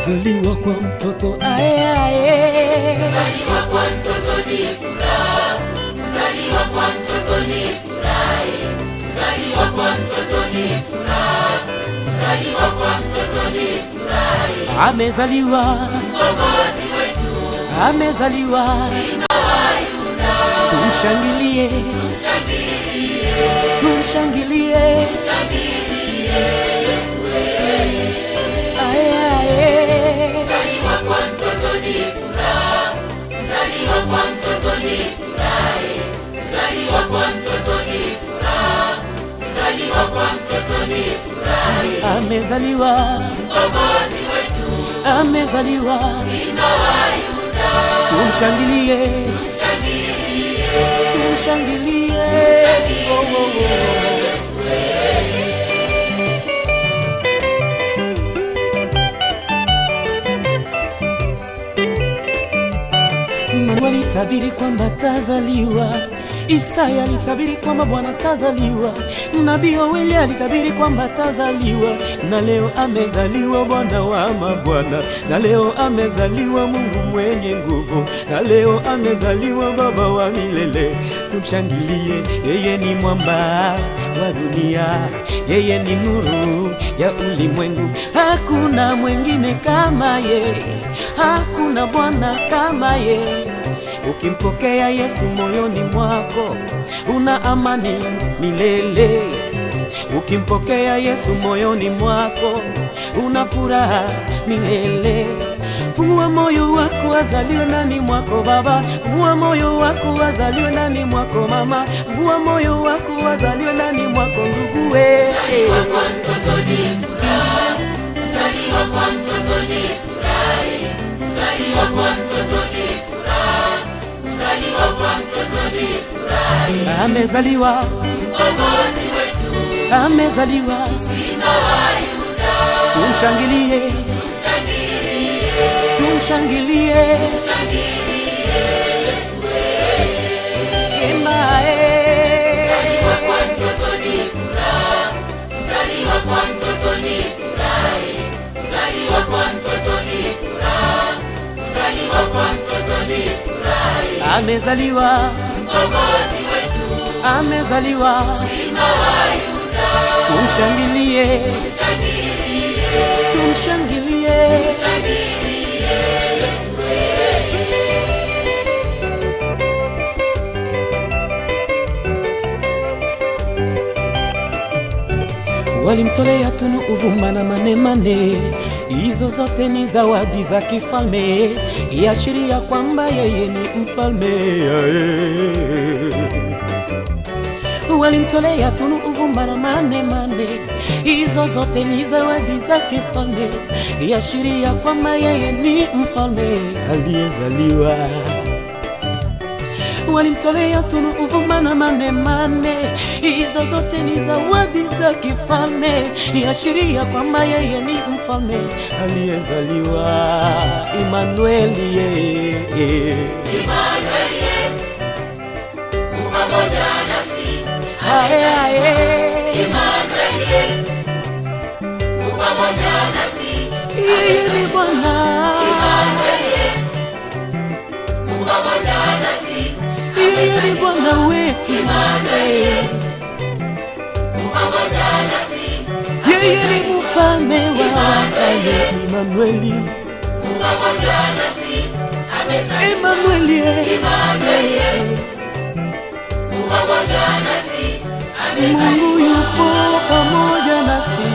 Kuzaliwa kwa mtoto ae ae, kuzaliwa kwa mtoto ni furaha, kuzaliwa kwa mtoto ni furaha, kuzaliwa kwa mtoto ni furaha, kuzaliwa kwa mtoto ni furaha. Amezaliwa Mkombozi wetu, amezaliwa, Simba wa Yuda. tumshangilie, Tumshangilie, tumshangilie, tumshangilie Yesu wewe. ae ae, Kuzaliwa kwa mtoto ni furaha, kuzaliwa kwa mtoto ni furaha, kuzaliwa kwa mtoto ni furaha, kuzaliwa kwa mtoto ni furaha. amezaliwa, Mkombozi wetu, amezaliwa, Simba wa Yuda. tumshangilie, Tumshangilie, tumshangilie, oh, oh, oh. Yesu wewe. Maana alitabiri kwamba tazaliwa, Isaya alitabiri kwamba Bwana tazaliwa, nabii Yoeli alitabiri kwamba tazaliwa, na leo amezaliwa Bwana wa mabwana, na leo amezaliwa Mungu mwenye nguvu, na leo amezaliwa Baba wa milele. Tumshangilie, yeye ni mwamba wa dunia, yeye ni nuru ya ulimwengu. Hakuna mwingine kama yeye, hakuna Bwana kama yeye. Ukimpokea Yesu moyoni mwako una amani milele. Ukimpokea Yesu moyoni mwako una furaha milele. Fungua moyo wako azaliwe ndani mwako baba, fungua moyo wako azaliwe ndani mwako mama, fungua moyo wako azaliwe ndani mwako ndugu we. Kuzaliwa kwa mtoto ni furaha, kuzaliwa kwa mtoto ni furaha, kuzaliwa kwa mtoto ni furaha, kuzaliwa kwa mtoto ni furaha. Amezaliwa, Mkombozi wetu, amezaliwa, Simba wa Yuda. tumshangilie, Tumshangilie, tumshangilie, tumshangilie Yesu wewe. emae. Kuzaliwa kwa mtoto ni furaha, kuzaliwa kwa mtoto ni furaha, kuzaliwa kwa mtoto ni furaha, kuzaliwa kwa mtoto ni furaha. Amezaliwa, Mkombozi wetu, amezaliwa, Simba wa Yuda. tumshangilie, Tumshangilie, tumshangilie, tumshangilie Yesu wewe. walimtolea tunu, uvumba na manemane. Hizo zote ni zawadi za kifalme, iashiria kwamba yeye ni mfalme. Walimtolea tunu, uvumba na manemane. Hizo zote ni zawadi za kifalme, iashiria kwamba yeye ni mfalme aliyezaliwa. Walimtolea tunu, uvumba na manemane. Hizo zote ni zawadi za kifalme, iashiria kwamba yeye ni mfalme aliyezaliwa. Imanueli, Imanueli, Mungu pamoja nasi. ae ae, Imanueli, Mungu pamoja nasi. yeye ni Bwana, Imanueli, Mungu pamoja nasi. yeye ni Bwana wetu, Imanueli, Mungu pamoja nasi. yeye ni mfalme wa wafalme. Imanueli, Mungu pamoja nasi. Amezaliwa. Imanueli, Imanueli, Mungu pamoja nasi. Amezaliwa. Mungu yupo pamoja nasi,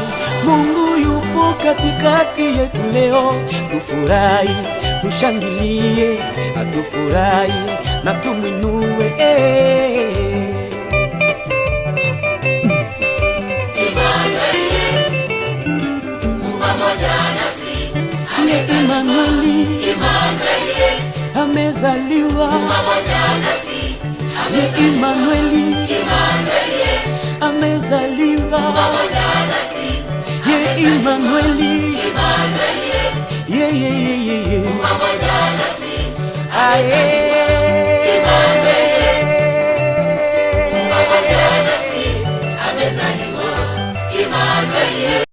Mungu yupo katikati yetu leo. Tufurahi, tushangilie, atufurahi na tumwinue. Imanueli, Mungu pamoja nasi. Ye Imanueli Imanueli, amezaliwa, pamoja nasi. ye Imanueli Imanueli, amezaliwa, pamoja nasi. ye Imanueli, Imanueli, ye pamoja nasi. aye. Pamoja nasi. Amezaliwa. Imanueli.